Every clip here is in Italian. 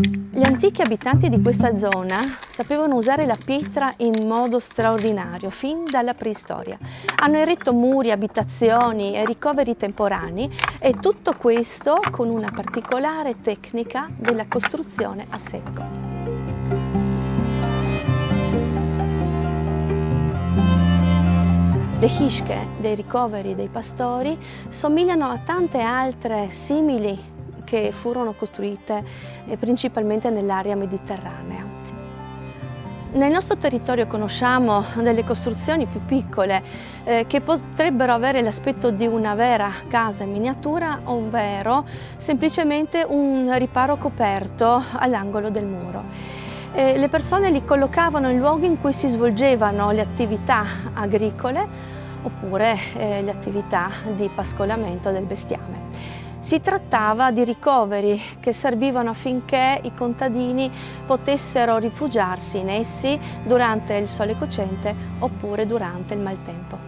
Gli antichi abitanti di questa zona sapevano usare la pietra in modo straordinario fin dalla preistoria. Hanno eretto muri, abitazioni e ricoveri temporanei e tutto questo con una particolare tecnica della costruzione a secco. Le hische dei ricoveri dei pastori somigliano a tante altre simili che furono costruite principalmente nell'area mediterranea. Nel nostro territorio conosciamo delle costruzioni più piccole che potrebbero avere l'aspetto di una vera casa in miniatura, ovvero semplicemente un riparo coperto all'angolo del muro. Le persone li collocavano in luoghi in cui si svolgevano le attività agricole oppure le attività di pascolamento del bestiame. Si trattava di ricoveri che servivano affinché i contadini potessero rifugiarsi in essi durante il sole cocente oppure durante il maltempo.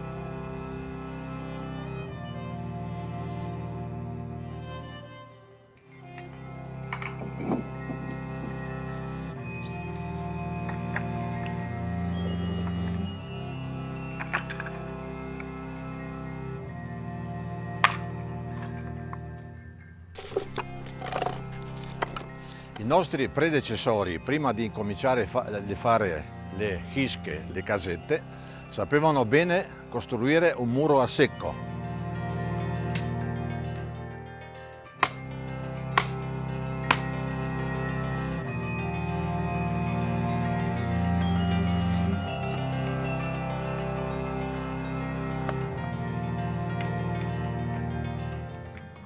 I nostri predecessori, prima di incominciare a fare le hische, le casette, sapevano bene costruire un muro a secco.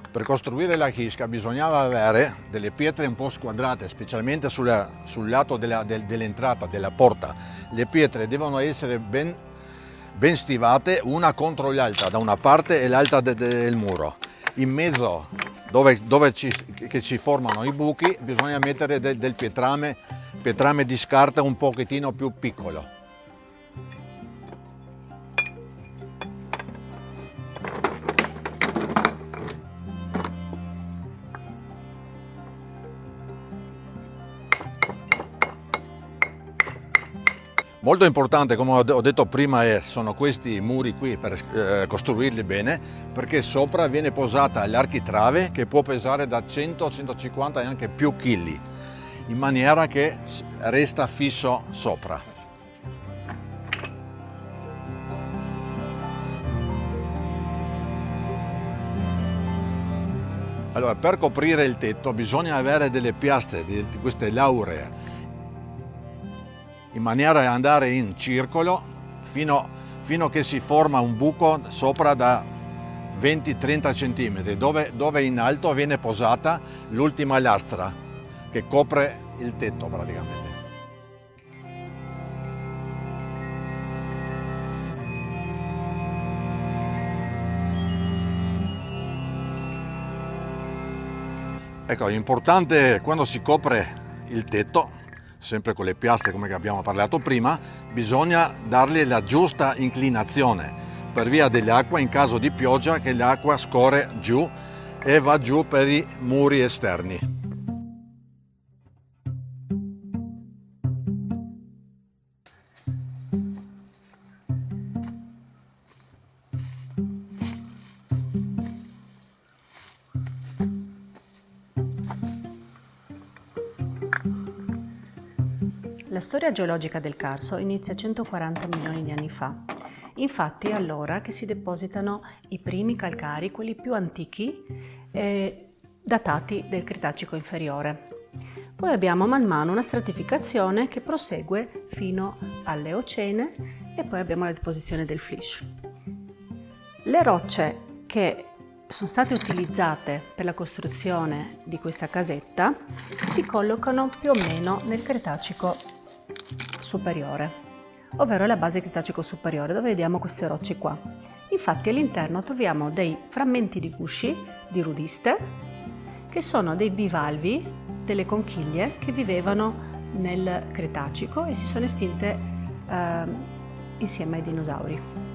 Per costruire la hisca bisognava avere delle pietre un po' squadrate, specialmente sul lato dell'entrata, della porta. Le pietre devono essere ben stivate una contro l'altra, da una parte e l'altra del muro. In mezzo, dove si formano i buchi, bisogna mettere del pietrame di scarta un pochettino più piccolo. Molto importante, come ho detto prima, sono questi muri qui per costruirli bene, perché sopra viene posata l'architrave che può pesare da 100 a 150 e anche più chili, in maniera che resta fisso sopra. Allora, per coprire il tetto bisogna avere delle piastre, queste lauree, in maniera da andare in circolo fino a che si forma un buco sopra da 20-30 cm, dove in alto viene posata l'ultima lastra che copre il tetto praticamente. Ecco, è importante quando si copre il tetto, sempre con le piastre come abbiamo parlato prima, bisogna dargli la giusta inclinazione per via dell'acqua in caso di pioggia, che l'acqua scorre giù e va giù per i muri esterni. La storia geologica del Carso inizia 140 milioni di anni fa. Infatti è allora che si depositano i primi calcari, quelli più antichi, datati del Cretacico inferiore. Poi abbiamo man mano una stratificazione che prosegue fino all'Eocene e poi abbiamo la deposizione del Flysch. Le rocce che sono state utilizzate per la costruzione di questa casetta si collocano più o meno nel Cretacico superiore, ovvero la base Cretacico superiore, dove vediamo queste rocce qua. Infatti all'interno troviamo dei frammenti di gusci, di rudiste, che sono dei bivalvi delle conchiglie che vivevano nel Cretacico e si sono estinte insieme ai dinosauri.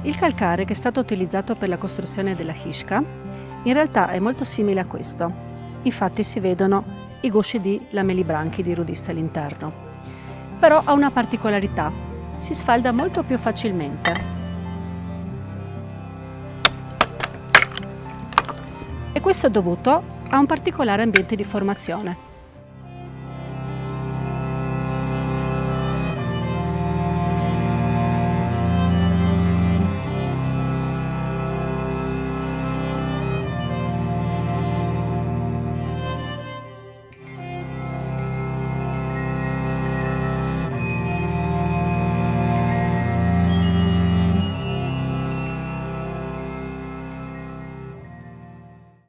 Il calcare che è stato utilizzato per la costruzione della Hishka in realtà è molto simile a questo. Infatti si vedono i gusci di lamellibranchi rudisti all'interno. Però ha una particolarità: si sfalda molto più facilmente. E questo è dovuto a un particolare ambiente di formazione.